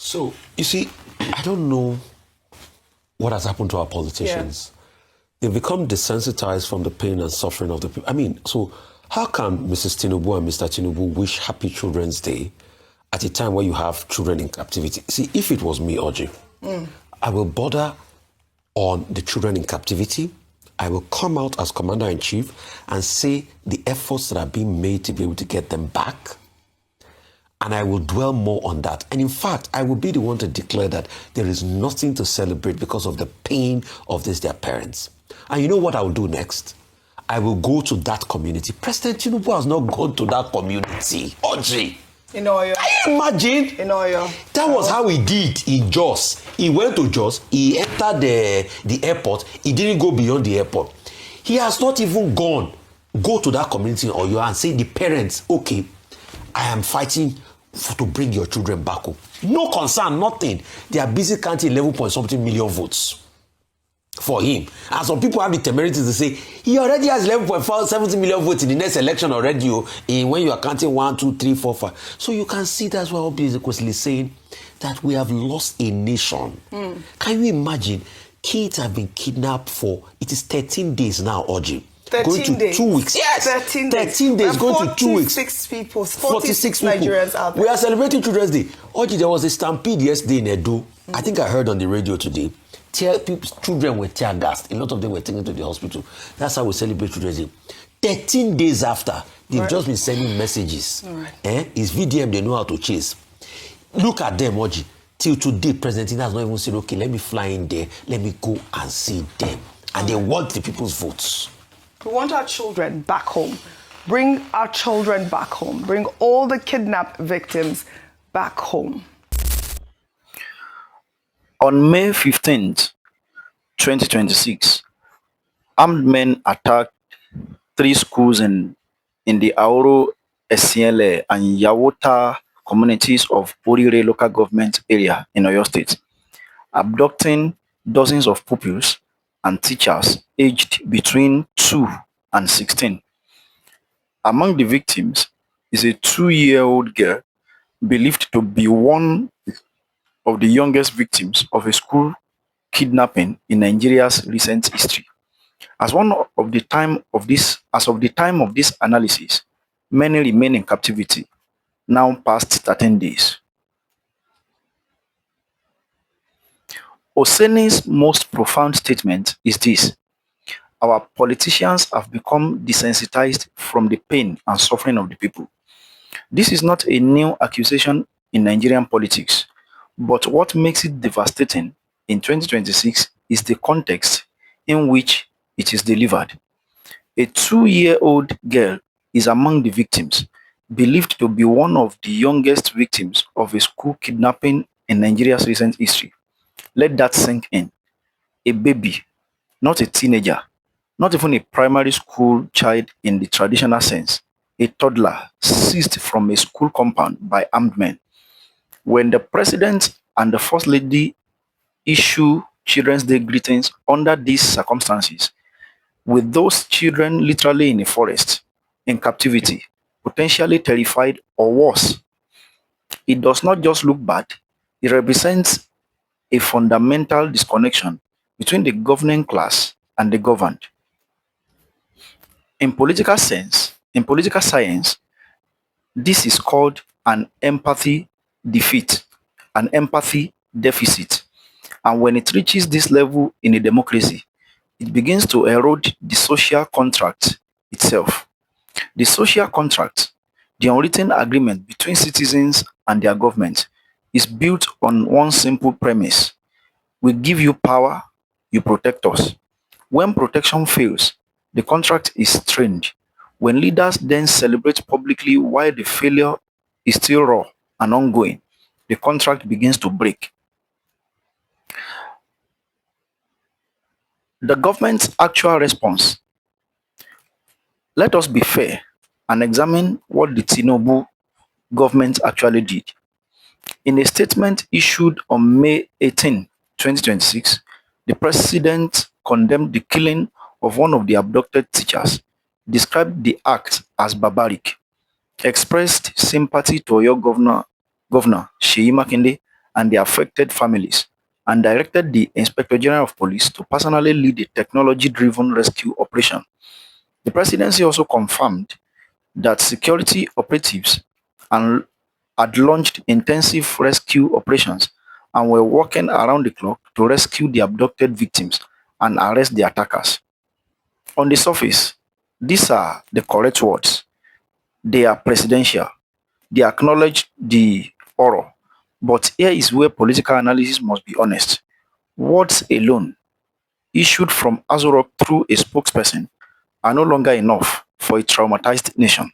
So, you see, I don't know what has happened to our politicians. They've become desensitized from the pain and suffering of the people. I mean, so how can Mrs. Tinubu and Mr. Tinubu wish Happy Children's Day at a time where you have children in captivity? See, if it was me, Oji, I will border on the children in captivity. I will come out as Commander-in-Chief and say the efforts that are being made to be able to get them back. And I will dwell more on that. And in fact, I will be the one to declare that there is nothing to celebrate because of the pain of their parents. And you know what I will do next? I will go to that community. President Tinubu has not gone to that community. Audrey. In Oyo. Can you imagine? In Oyo. That was how he did in Jos. He went to Jos. He entered the airport. He didn't go beyond the airport. He has not even go to that community in Oyo and say the parents, okay, I am fighting to bring your children back home. No concern, nothing. They are busy counting 11-point-something million votes for him. And some people have the temerity to say, he already has 11.70 million votes in the next election already, when you are counting 1, 2, 3, 4, 5. So you can see that's what Obi is basically saying, that we have lost a nation. Can you imagine? Kids have been kidnapped for, it is 13 days now, Oji. 13 going to days. 2 weeks. Yes, 13 days going to 2 weeks. 46 Nigerians out there. We are celebrating Children's Day. Oji, there was a stampede yesterday in Edo. I think I heard on the radio today. Children were tear gassed. A lot of them were taken to the hospital. That's how we celebrate Children's Day. 13 days after, they've just been sending messages. It's VDM they know how to chase. Look at them, Oji. Till today, President Tinubu has not even said, okay, let me fly in there. Let me go and see them. And they want the people's votes. We want our children back home. Bring our children back home. Bring all the kidnapped victims back home. On May 15th, 2026, armed men attacked 3 schools in the Aoro, Esiele, and Yawota communities of Orire local government area in Oyo State, abducting dozens of pupils and teachers aged between 2 and 16. Among the victims is a 2-year-old girl believed to be one of the youngest victims of a school kidnapping in Nigeria's recent history. As of the time of this analysis, many remain in captivity, now past 13 days. Oseni's most profound statement is this: our politicians have become desensitized from the pain and suffering of the people. This is not a new accusation in Nigerian politics, but what makes it devastating in 2026 is the context in which it is delivered. A 2-year-old girl is among the victims, believed to be one of the youngest victims of a school kidnapping in Nigeria's recent history. Let that sink in. A baby, not a teenager, not even a primary school child in the traditional sense, a toddler seized from a school compound by armed men. When the president and the first lady issue Children's Day greetings under these circumstances, with those children literally in a forest, in captivity, potentially terrified or worse, it does not just look bad, it represents a fundamental disconnection between the governing class and the governed. In political science, this is called an empathy defeat, an empathy deficit. And when it reaches this level in a democracy, it begins to erode the social contract itself. The social contract, the unwritten agreement between citizens and their government, is built on one simple premise: we give you power, you protect us. When protection fails, the contract is strained. When leaders then celebrate publicly while the failure is still raw and ongoing, the contract begins to break. The government's actual response. Let us be fair and examine what the Tinubu government actually did. In a statement issued on May 18, 2026, the president condemned the killing of one of the abducted teachers, described the act as barbaric, expressed sympathy to Oyo Governor Seyi Makinde, and the affected families, and directed the Inspector General of Police to personally lead a technology-driven rescue operation. The presidency also confirmed that security operatives and had launched intensive rescue operations and were working around the clock to rescue the abducted victims and arrest the attackers. On the surface, these are the correct words. They are presidential. They acknowledge the horror. But here is where political analysis must be honest. Words alone, issued from Azurok through a spokesperson, are no longer enough for a traumatized nation.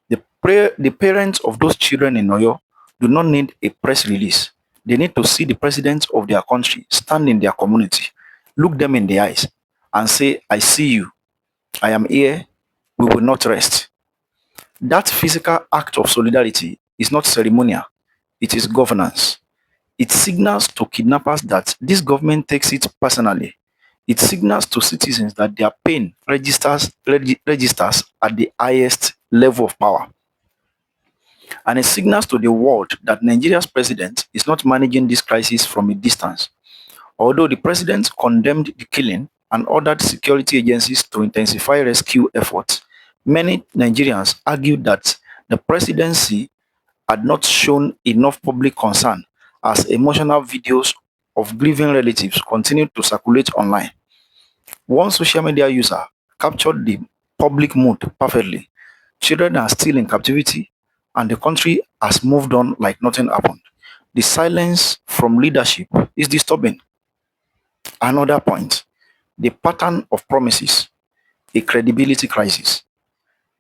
The parents of those children in Oyo do not need a press release. They need to see the president of their country stand in their community, look them in the eyes, and say, I see you. I am here. We will not rest. That physical act of solidarity is not ceremonial. It is governance. It signals to kidnappers that this government takes it personally. It signals to citizens that their pain registers at the highest level of power. And it signals to the world that Nigeria's president is not managing this crisis from a distance. Although the president condemned the killing and ordered security agencies to intensify rescue efforts, many Nigerians argued that the presidency had not shown enough public concern as emotional videos of grieving relatives continued to circulate online. One social media user captured the public mood perfectly. Children are still in captivity, and the country has moved on like nothing happened. The silence from leadership is disturbing. Another point, the pattern of promises, a credibility crisis.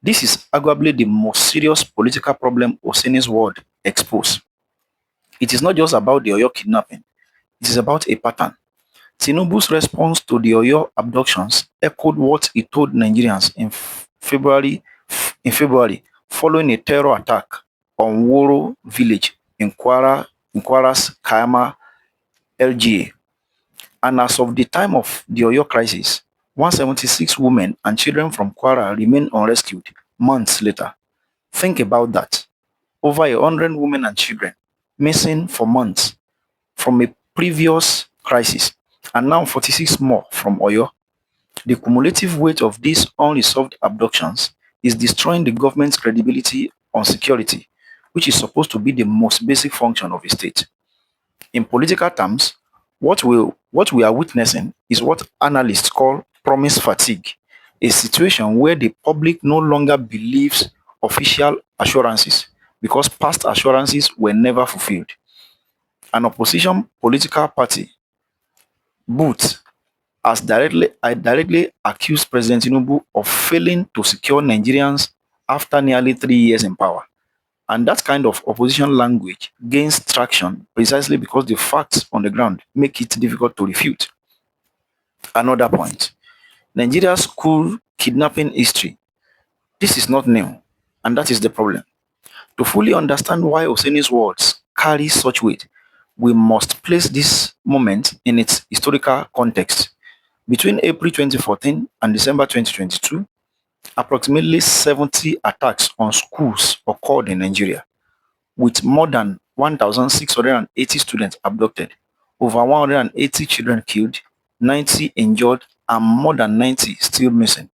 This is arguably the most serious political problem Oseni's word exposed. It is not just about the Oyo kidnapping, it is about a pattern. Tinubu's response to the Oyo abductions echoed what he told Nigerians in February following a terror attack on Woro village in Kwara's Kayama LGA. And as of the time of the Oyo crisis, 176 women and children from Kwara remain unrescued months later. Think about that. Over 100 women and children missing for months from a previous crisis, and now 46 more from Oyo. The cumulative weight of these unresolved abductions is destroying the government's credibility on security, which is supposed to be the most basic function of a state. In political terms, what we are witnessing is what analysts call promise fatigue, a situation where the public no longer believes official assurances because past assurances were never fulfilled. An opposition political party, Booth, has directly accused President Tinubu of failing to secure Nigerians after nearly 3 years in power. And that kind of opposition language gains traction precisely because the facts on the ground make it difficult to refute. Another point, Nigeria's school kidnapping history. This is not new, and that is the problem. To fully understand why Oseni's words carry such weight, we must place this moment in its historical context. Between April 2014 and December 2022, approximately 70 attacks on schools occurred in Nigeria, with more than 1,680 students abducted, over 180 children killed, 90 injured, and more than 90 still missing.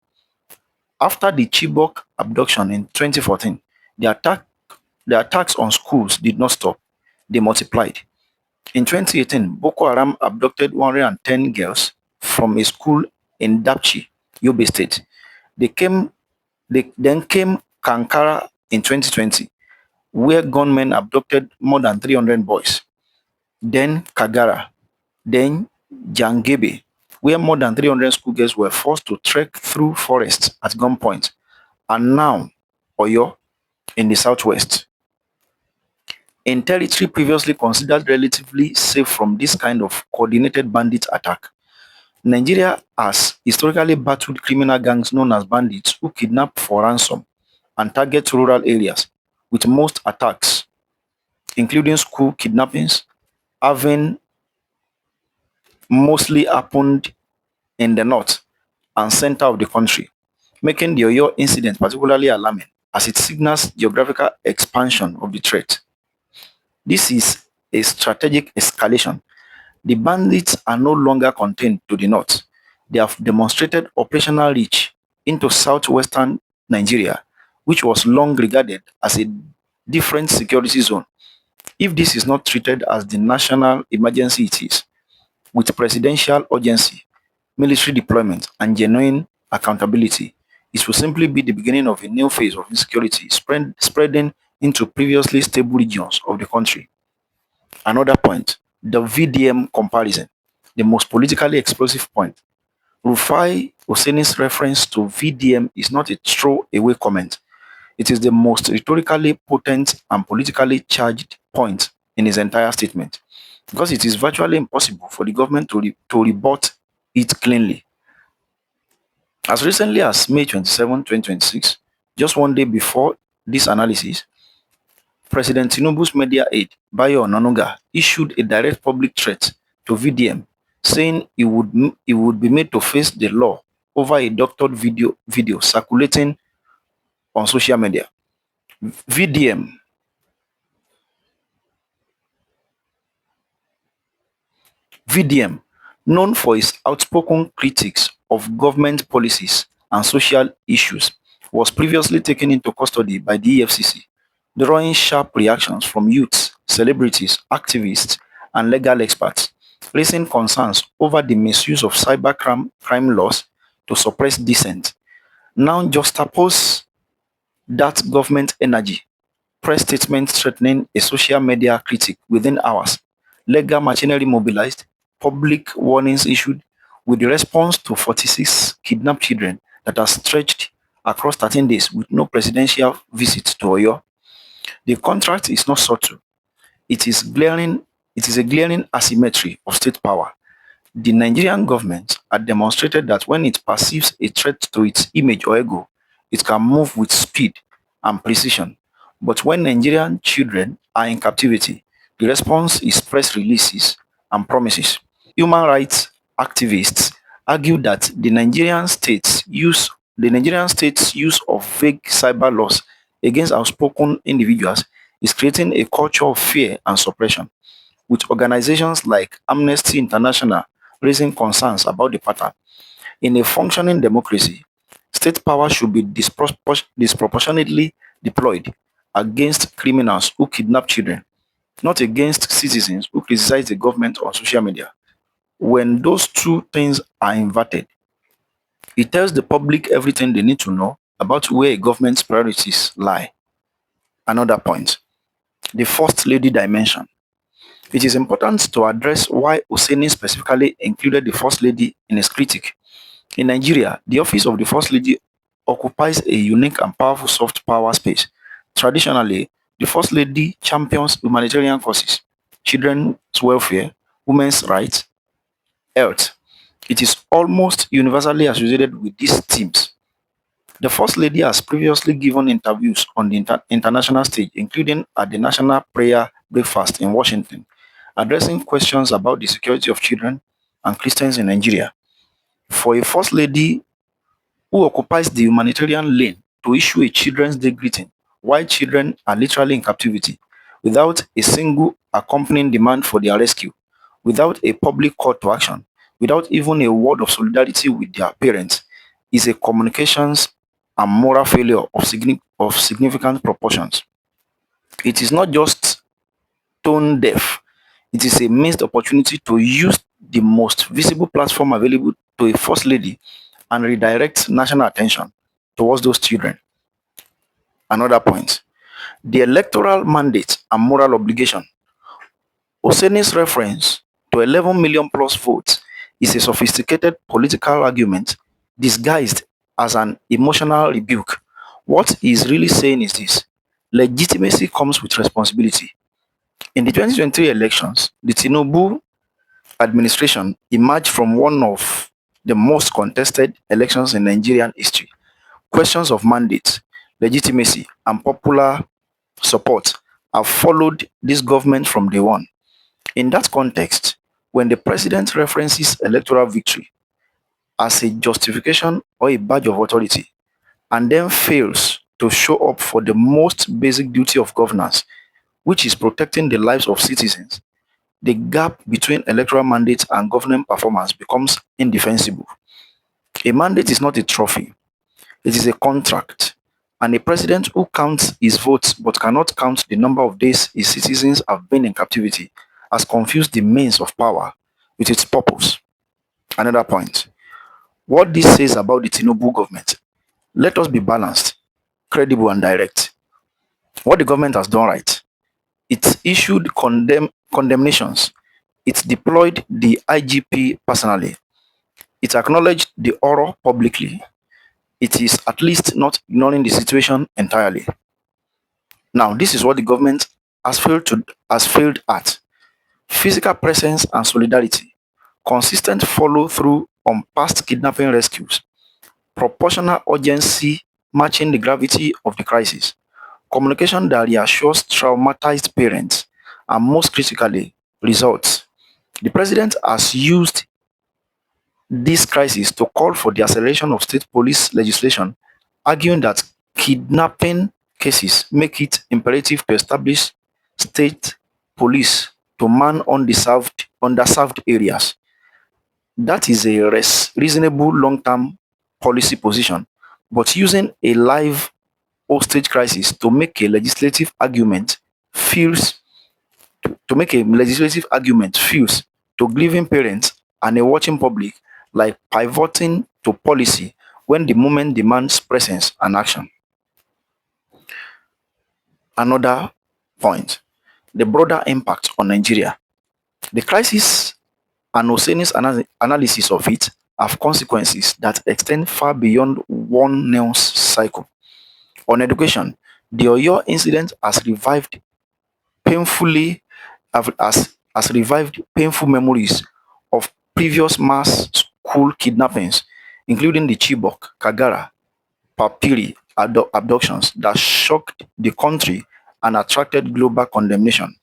After the Chibok abduction in 2014, the attacks on schools did not stop. They multiplied. In 2018, Boko Haram abducted 110 girls from a school in Dapchi, Yobe State. Then came Kankara in 2020, where gunmen abducted more than 300 boys. Then Kagara. Then Jangebe, where more than 300 schoolgirls were forced to trek through forests at gunpoint. And now, Oyo, in the southwest. In territory previously considered relatively safe from this kind of coordinated bandit attack, Nigeria has historically battled criminal gangs known as bandits who kidnap for ransom and target rural areas, with most attacks, including school kidnappings, having mostly happened in the north and center of the country, making the Oyo incident particularly alarming as it signals geographical expansion of the threat. This is a strategic escalation. The bandits are no longer contained to the north. They have demonstrated operational reach into southwestern Nigeria, which was long regarded as a different security zone. If this is not treated as the national emergency it is, with presidential urgency, military deployment, and genuine accountability, it will simply be the beginning of a new phase of insecurity spreading into previously stable regions of the country. Another point, the VDM comparison, the most politically explosive point. Rufai Oseni's reference to VDM is not a throwaway comment. It is the most rhetorically potent and politically charged point in his entire statement, because it is virtually impossible for the government to rebut it cleanly. As recently as May 27, 2026, just one day before this analysis, President Tinubu's media aide, Bayo Onanuga, issued a direct public threat to VDM, saying he would be made to face the law over a doctored video circulating on social media. VDM VDM, known for its outspoken critiques of government policies and social issues, was previously taken into custody by the EFCC, drawing sharp reactions from youths, celebrities, activists, and legal experts, raising concerns over the misuse of cybercrime laws to suppress dissent. Now juxtapose that government energy, press statement threatening a social media critic within hours, legal machinery mobilized, public warnings issued, with the response to 46 kidnapped children that are stretched across 13 days with no presidential visit to Oyo. The contrast is not subtle. It is a glaring asymmetry of state power. The Nigerian government had demonstrated that when it perceives a threat to its image or ego, it can move with speed and precision. But when Nigerian children are in captivity, the response is press releases and promises. Human rights activists argue that the Nigerian state's use of vague cyber laws against outspoken individuals is creating a culture of fear and suppression, with organizations like Amnesty International raising concerns about the pattern. In a functioning democracy, state power should be disproportionately deployed against criminals who kidnap children, not against citizens who criticize the government on social media. When those two things are inverted, it tells the public everything they need to know about where a government's priorities lie. Another point, the First Lady dimension. It is important to address why Oseni specifically included the First Lady in his critique. In Nigeria, the office of the First Lady occupies a unique and powerful soft power space. Traditionally, the First Lady champions humanitarian causes, children's welfare, women's rights, health. It is almost universally associated with these themes. The First Lady has previously given interviews on the international stage, including at the National Prayer Breakfast in Washington, addressing questions about the security of children and Christians in Nigeria. For a First Lady who occupies the humanitarian lane to issue a Children's Day greeting while children are literally in captivity, without a single accompanying demand for their rescue, without a public call to action, without even a word of solidarity with their parents, is a communications and moral failure of significant proportions. It is not just tone deaf, it is a missed opportunity to use the most visible platform available to a First Lady and redirect national attention towards those children. Another point, the electoral mandate and moral obligation. Oseni's reference to 11 million plus votes is a sophisticated political argument disguised as an emotional rebuke. What he is really saying is this: legitimacy comes with responsibility. In the 2023 elections, the Tinubu administration emerged from one of the most contested elections in Nigerian history. Questions of mandate, legitimacy, and popular support have followed this government from day one. In that context, when the president references electoral victory as a justification or a badge of authority, and then fails to show up for the most basic duty of governance, which is protecting the lives of citizens, the gap between electoral mandates and government performance becomes indefensible. A mandate is not a trophy, it is a contract. And a president who counts his votes but cannot count the number of days his citizens have been in captivity has confused the means of power with its purpose. Another point. What this says about the Tinubu government. Let us be balanced, credible, and direct. What the government has done right. It issued condemnations. It deployed the IGP personally. It acknowledged the horror publicly. It is at least not ignoring the situation entirely. Now, this is what the government has failed at: physical presence and solidarity, consistent follow-through on past kidnapping rescues, proportional urgency matching the gravity of the crisis, communication that reassures traumatized parents, and most critically, results. The president has used this crisis to call for the acceleration of state police legislation, arguing that kidnapping cases make it imperative to establish state police to man underserved areas. That is a reasonable long-term policy position, but using a live hostage crisis to make a legislative argument feels to grieving parents and a watching public like pivoting to policy when the moment demands presence and action. Another point, the broader impact on Nigeria. The crisis and Oseni's analysis of it have consequences that extend far beyond one news cycle. On education, the Oyo incident has revived painful memories of previous mass school kidnappings, including the Chibok, Kagara, Papiri abductions that shocked the country and attracted global condemnation.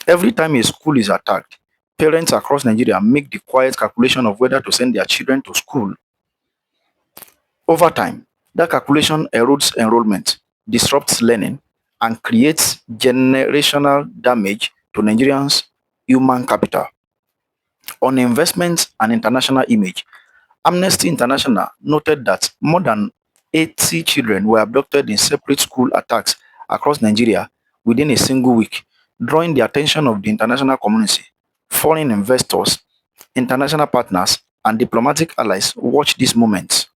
Every time a school is attacked, parents across Nigeria make the quiet calculation of whether to send their children to school. Over time, that calculation erodes enrollment, disrupts learning, and creates generational damage to Nigerians' human capital. On investment and international image, Amnesty International noted that more than 80 children were abducted in separate school attacks across Nigeria within a single week, drawing the attention of the international community. Foreign investors, international partners, and diplomatic allies watch these moments.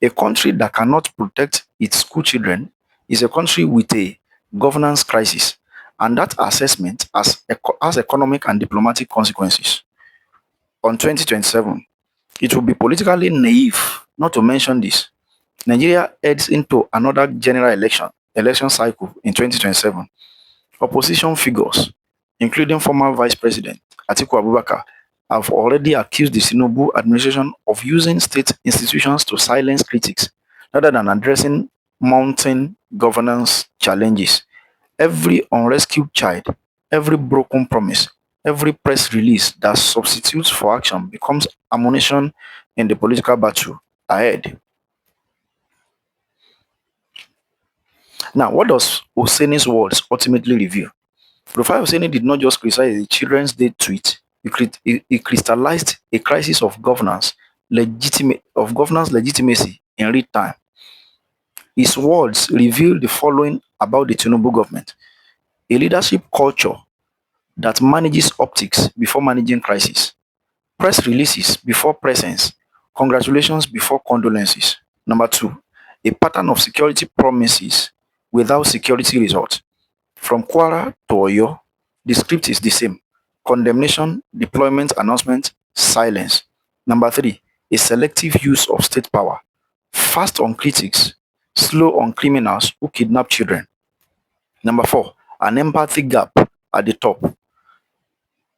A country that cannot protect its school children is a country with a governance crisis, and that assessment has economic and diplomatic consequences. On 2027, it will be politically naive not to mention this. Nigeria heads into another general election cycle in 2027. Opposition figures, including former Vice President Atiku Abubakar, have already accused the Tinubu administration of using state institutions to silence critics rather than addressing mounting governance challenges. Every unrescued child, every broken promise, every press release that substitutes for action becomes ammunition in the political battle ahead. Now, what does Oseni's words ultimately reveal? Rufai Oseni did not just criticize the Children's Day tweet, he crystallized a crisis of governance legitimacy in real time. His words reveal the following about the Tinubu government: a leadership culture that manages optics before managing crisis, press releases before presence, congratulations before condolences. Number two, a pattern of security promises without security results. From Kwara to Oyo, the script is the same: condemnation, deployment, announcement, silence. Number three, a selective use of state power, fast on critics, slow on criminals who kidnap children. Number four, an empathy gap at the top.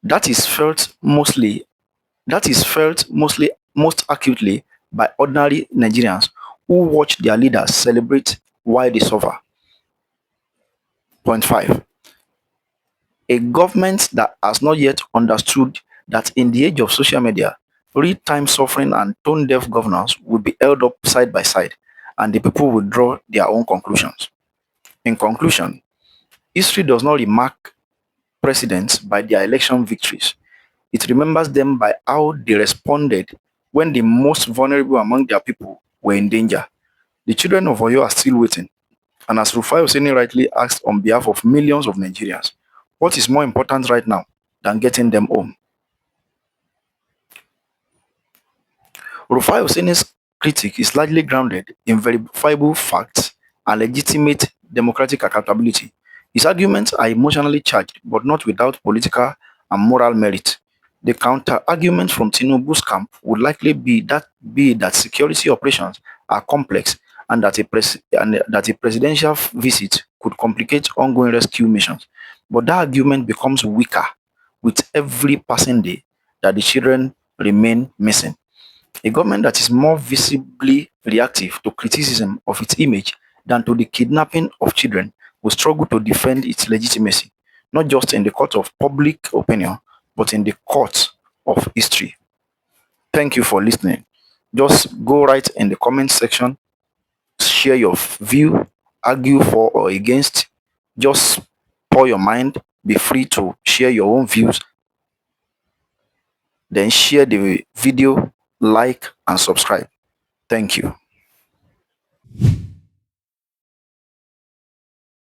That is felt most acutely by ordinary Nigerians who watch their leaders celebrate while they suffer. Point five, a government that has not yet understood that in the age of social media, real-time suffering and tone-deaf governance will be held up side by side, and the people will draw their own conclusions. In conclusion, History does not remark presidents by their election victories. It remembers them by how they responded when the most vulnerable among their people were in danger. The children of Oyo are still waiting. And as Rufai Oseni rightly asked on behalf of millions of Nigerians, what is more important right now than getting them home? Rufai Oseni's critique is largely grounded in verifiable facts and legitimate democratic accountability. His arguments are emotionally charged, but not without political and moral merit. The counter-argument from Tinubu's camp would likely be that security operations are complex and that a presidential visit could complicate ongoing rescue missions. But that argument becomes weaker with every passing day that the children remain missing. A government that is more visibly reactive to criticism of its image than to the kidnapping of children will struggle to defend its legitimacy, not just in the court of public opinion, but in the court of history. Thank you for listening. Just go right in the comment section, share your view, argue for or against, just pour your mind, be free to share your own views, then share the video, like and subscribe. Thank you.